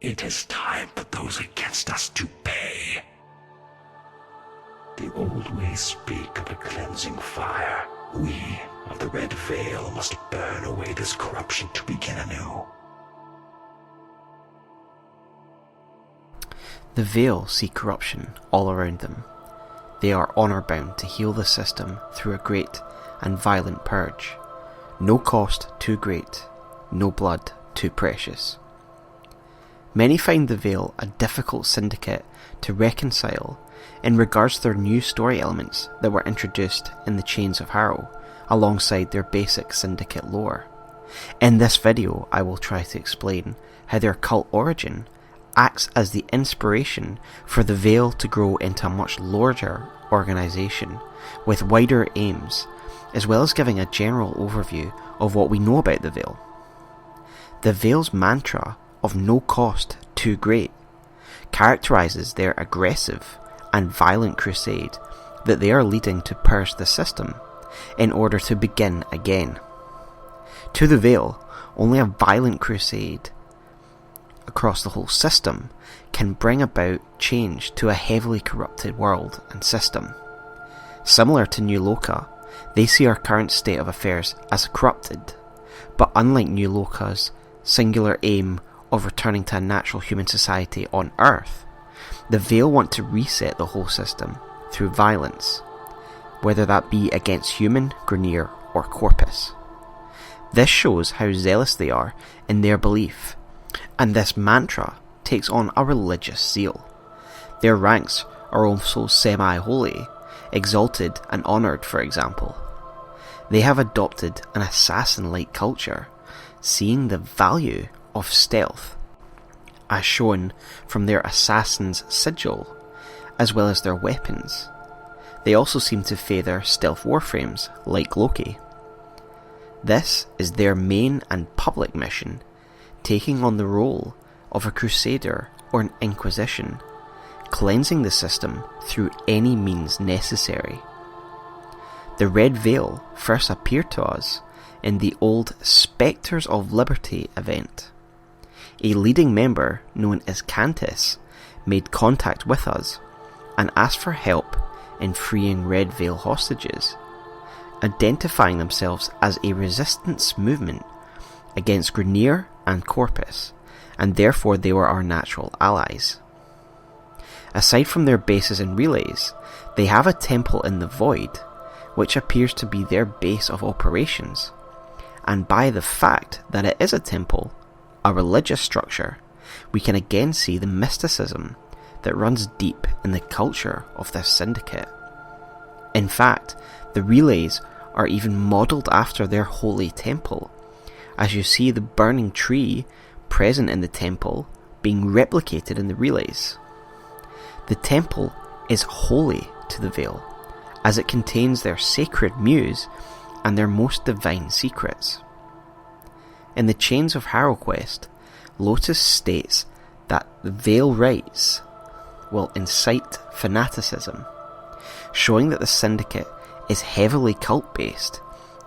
It is time for those against us to pay. The old ways speak of a cleansing fire. We of the Red Veil must burn away this corruption to begin anew. The Veil see corruption all around them. They are honour-bound to heal the system through a great and violent purge. No cost too great, no blood too precious. Many find the Veil a difficult syndicate to reconcile in regards to their new story elements that were introduced in the Chains of Harrow alongside their basic syndicate lore. In this video I will try to explain how their cult origin acts as the inspiration for the Veil to grow into a much larger organisation with wider aims, as well as giving a general overview of what we know about the Veil. The Veil's mantra of no cost too great characterises their aggressive and violent crusade that they are leading to purge the system in order to begin again. To the Veil, only a violent crusade across the whole system can bring about change to a heavily corrupted world and system. Similar to New Loka, they see our current state of affairs as corrupted, but unlike New Loka's singular aim of returning to a natural human society on Earth, the Veil want to reset the whole system through violence, whether that be against human, Grineer, or Corpus. This shows how zealous they are in their belief, and this mantra takes on a religious seal. Their ranks are also semi-holy, exalted and honoured, for example. They have adopted an assassin-like culture, seeing the value of stealth, as shown from their assassin's sigil, as well as their weapons. They also seem to favour stealth warframes, like Loki. This is their main and public mission, taking on the role of a crusader or an inquisition, cleansing the system through any means necessary. The Red Veil first appeared to us in the old Spectres of Liberty event. A leading member, known as Cantus, made contact with us and asked for help in freeing Red Veil hostages, identifying themselves as a resistance movement against Grineer and Corpus, and therefore they were our natural allies. Aside from their bases and relays, they have a temple in the Void, which appears to be their base of operations, and by the fact that it is a temple, a religious structure, we can again see the mysticism that runs deep in the culture of this syndicate. In fact, the relays are even modelled after their holy temple, as you see the burning tree present in the temple being replicated in the relays. The temple is holy to the Veil, as it contains their sacred muse and their most divine secrets. In the Chains of Harrow quest, Lotus states that the Veil rites will incite fanaticism, showing that the syndicate is heavily cult-based,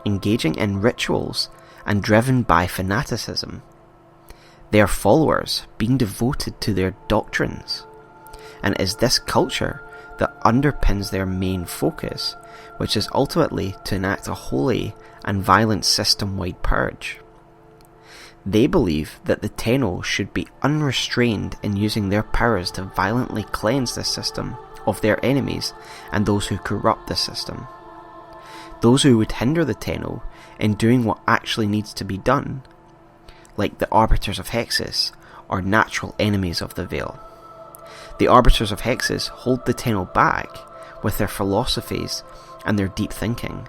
engaging in rituals and driven by fanaticism. Their followers being devoted to their doctrines, and it is this culture that underpins their main focus, which is ultimately to enact a holy and violent system-wide purge. They believe that the Tenno should be unrestrained in using their powers to violently cleanse the system of their enemies and those who corrupt the system. Those who would hinder the Tenno in doing what actually needs to be done, like the Arbiters of Hexus, are natural enemies of the Veil. The Arbiters of Hexus hold the Tenno back with their philosophies and their deep thinking,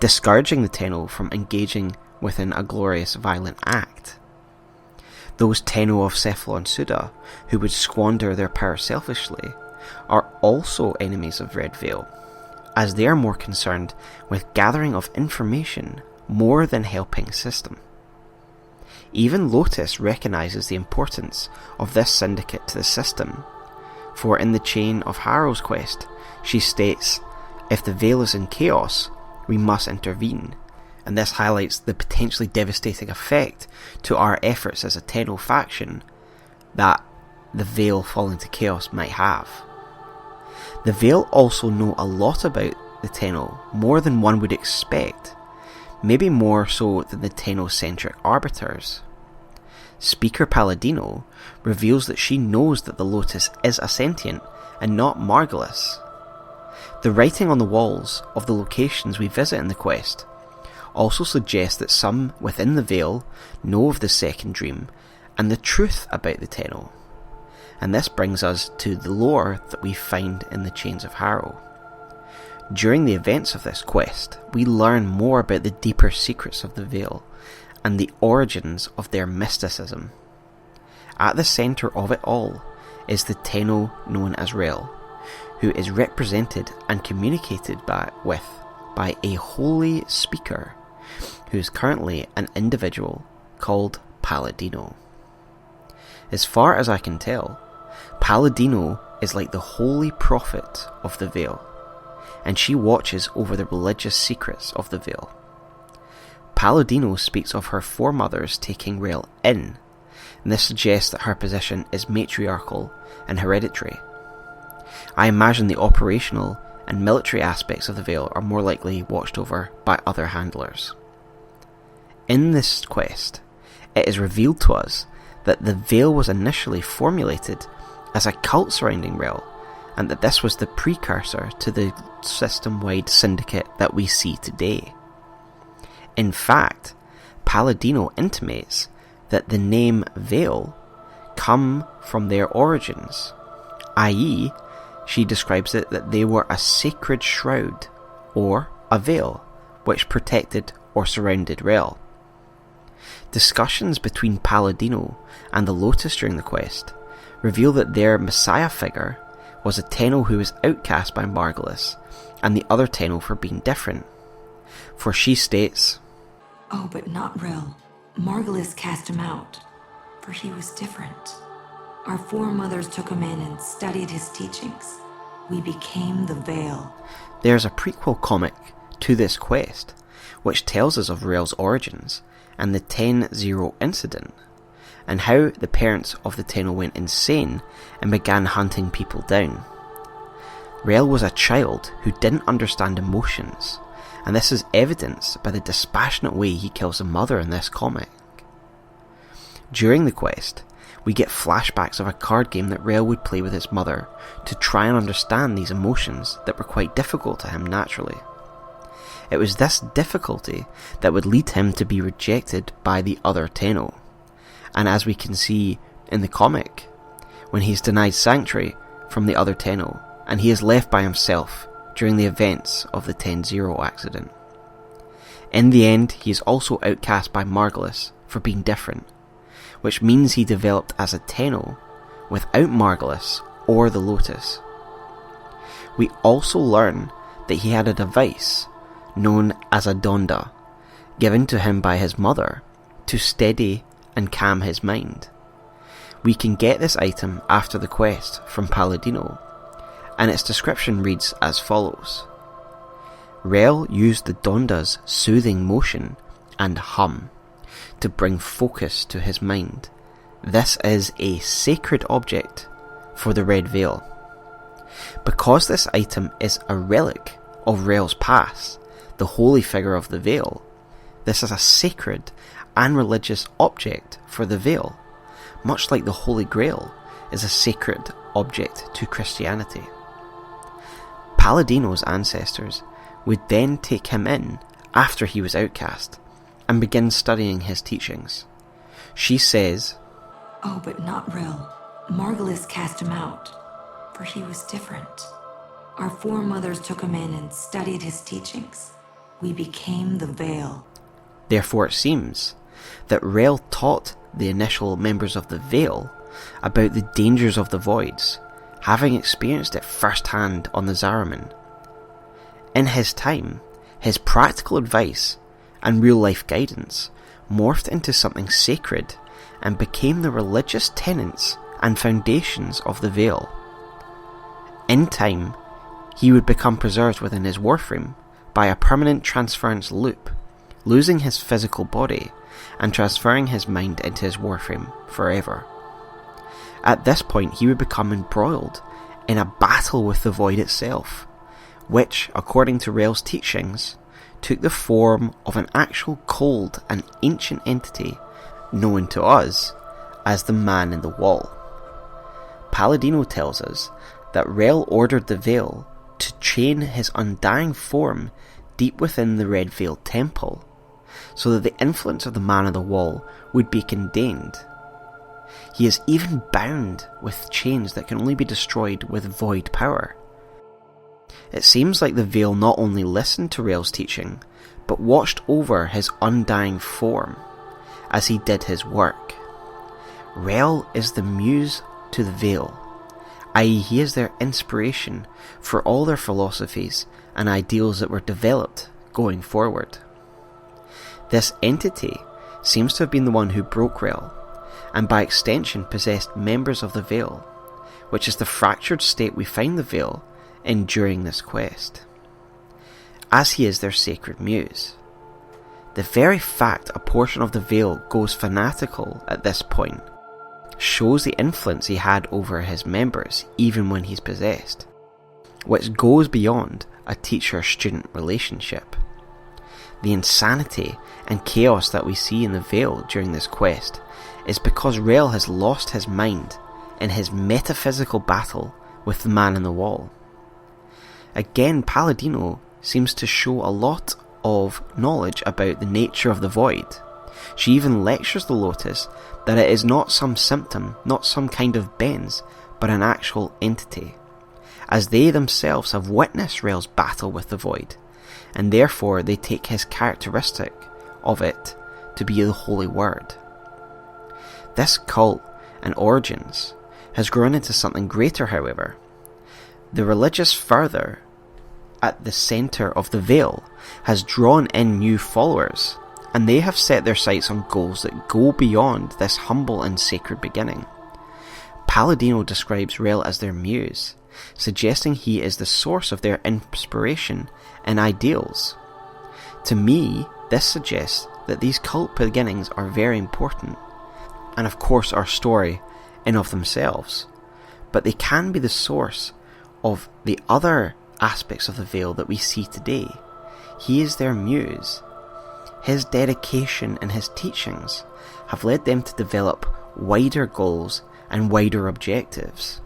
discouraging the Tenno from engaging within a glorious violent act. Those Tenno of Cephalon Suda, who would squander their power selfishly, are also enemies of Red Veil, as they are more concerned with gathering of information more than helping system. Even Lotus recognises the importance of this syndicate to the system, for in the Chain of Harrow's quest, she states, "If the Veil is in chaos, we must intervene," and this highlights the potentially devastating effect to our efforts as a Tenno faction that the Veil falling to chaos might have. The Veil also know a lot about the Tenno, more than one would expect, maybe more so than the Tenno-centric arbiters. Speaker Palladino reveals that she knows that the Lotus is a sentient and not Margulis. The writing on the walls of the locations we visit in the quest also suggests that some within the Veil know of the second dream and the truth about the Tenno. And this brings us to the lore that we find in the Chains of Harrow. During the events of this quest, we learn more about the deeper secrets of the Veil and the origins of their mysticism. At the centre of it all is the Tenno known as Rell, who is represented and communicated with by a holy speaker, who is currently an individual called Palladino. As far as I can tell, Palladino is like the holy prophet of the Veil, and she watches over the religious secrets of the Veil. Palladino speaks of her foremothers taking Rell in, and this suggests that her position is matriarchal and hereditary. I imagine the operational and military aspects of the Veil are more likely watched over by other handlers. In this quest, it is revealed to us that the Veil was initially formulated as a cult surrounding Rell, and that this was the precursor to the system-wide syndicate that we see today. In fact, Palladino intimates that the name Veil come from their origins, i.e., she describes it that they were a sacred shroud, or a veil, which protected or surrounded Rell. Discussions between Palladino and the Lotus during the quest reveal that their messiah figure was a Tenno who was outcast by Margulis, and the other Tenno for being different. For she states, "Oh, but not Rell. Margulis cast him out, for he was different. Our foremothers took him in and studied his teachings. We became the Veil." There's a prequel comic to this quest, which tells us of Rell's origins and the 10-0 incident, and how the parents of the Tenno went insane and began hunting people down. Rell was a child who didn't understand emotions, and this is evidenced by the dispassionate way he kills the mother in this comic. During the quest, we get flashbacks of a card game that Rell would play with his mother to try and understand these emotions that were quite difficult to him naturally. It was this difficulty that would lead him to be rejected by the other Tenno, and as we can see in the comic, when he's denied sanctuary from the other Tenno, and he is left by himself during the events of the 10-0 accident. In the end, he is also outcast by Margulis for being different, which means he developed as a Tenno without Margulis or the Lotus. We also learn that he had a device known as a Donda, given to him by his mother to steady and calm his mind. We can get this item after the quest from Palladino, and its description reads as follows. Rell used the Donda's soothing motion and hum to bring focus to his mind. This is a sacred object for the Red Veil. Because this item is a relic of Rell's past, the holy figure of the Veil, this is a sacred and religious object for the Veil, much like the Holy Grail is a sacred object to Christianity. Palladino's ancestors would then take him in after he was outcast and begin studying his teachings. She says, "Oh, but not Rell. Margulis cast him out, for he was different. Our foremothers took him in and studied his teachings. We became the Veil." Therefore it seems that Rell taught the initial members of the Veil about the dangers of the Voids, having experienced it firsthand on the Zariman. In his time, his practical advice and real-life guidance morphed into something sacred and became the religious tenets and foundations of the Veil. In time, he would become preserved within his Warframe by a permanent transference loop, losing his physical body and transferring his mind into his Warframe forever. At this point he would become embroiled in a battle with the void itself, which, according to Rell's teachings, took the form of an actual cold and ancient entity known to us as the Man in the Wall. Palladino tells us that Rell ordered the Veil to chain his undying form deep within the Red Veil Temple, so that the influence of the Man in the Wall would be contained. He is even bound with chains that can only be destroyed with void power. It seems like the Veil not only listened to Rell's teaching, but watched over his undying form as he did his work. Rell is the muse to the Veil, i.e. he is their inspiration for all their philosophies and ideals that were developed going forward. This entity seems to have been the one who broke Rell, and by extension possessed members of the Veil, which is the fractured state we find the Veil in during this quest, as he is their sacred muse. The very fact a portion of the Veil goes fanatical at this point shows the influence he had over his members even when he's possessed, which goes beyond a teacher-student relationship. The insanity and chaos that we see in the Veil during this quest is because Rell has lost his mind in his metaphysical battle with the Man in the Wall. Again, Palladino seems to show a lot of knowledge about the nature of the void. She even lectures the Lotus that it is not some symptom, not some kind of bends, but an actual entity, as they themselves have witnessed Rell's battle with the void, and therefore they take his characteristic of it to be the holy word. This cult and origins has grown into something greater, however. The religious fervour at the centre of the Veil has drawn in new followers, and they have set their sights on goals that go beyond this humble and sacred beginning. Palladino describes Rell as their muse, suggesting he is the source of their inspiration and ideals. To me, this suggests that these cult beginnings are very important, and of course our story in of themselves, but they can be the source of the other aspects of the Veil that we see today. He is their muse. His dedication and his teachings have led them to develop wider goals and wider objectives.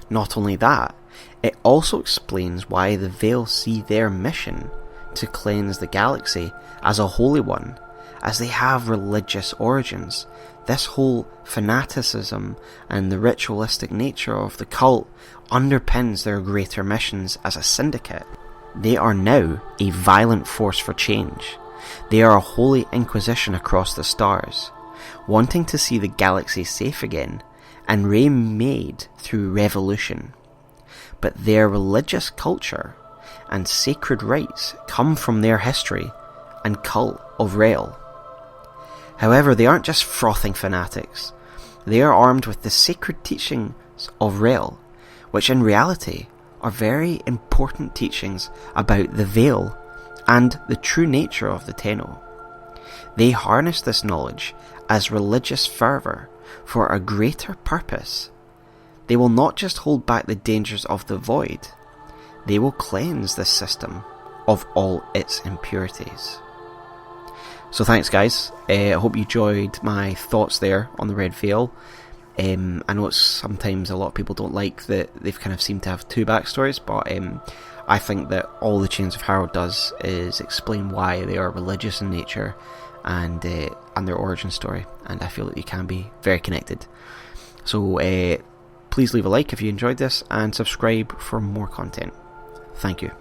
Not only that, it also explains why the Veil see their mission to cleanse the galaxy as a holy one, as they have religious origins. This whole fanaticism and the ritualistic nature of the cult underpins their greater missions as a syndicate. They are now a violent force for change. They are a holy inquisition across the stars, wanting to see the galaxy safe again and remade through revolution. But their religious culture and sacred rites come from their history and cult of Rell. However, they aren't just frothing fanatics. They are armed with the sacred teachings of Rell, which in reality are very important teachings about the Veil and the true nature of the Tenno. They harness this knowledge as religious fervour for a greater purpose. They will not just hold back the dangers of the void, they will cleanse this system of all its impurities. So thanks guys, I hope you enjoyed my thoughts there on the Red Veil. I know it's sometimes a lot of people don't like that they've kind of seemed to have two backstories, but I think that all the Chains of Harrow does is explain why they are religious in nature and their origin story, and I feel that you can be very connected. So please leave a like if you enjoyed this and subscribe for more content. Thank you.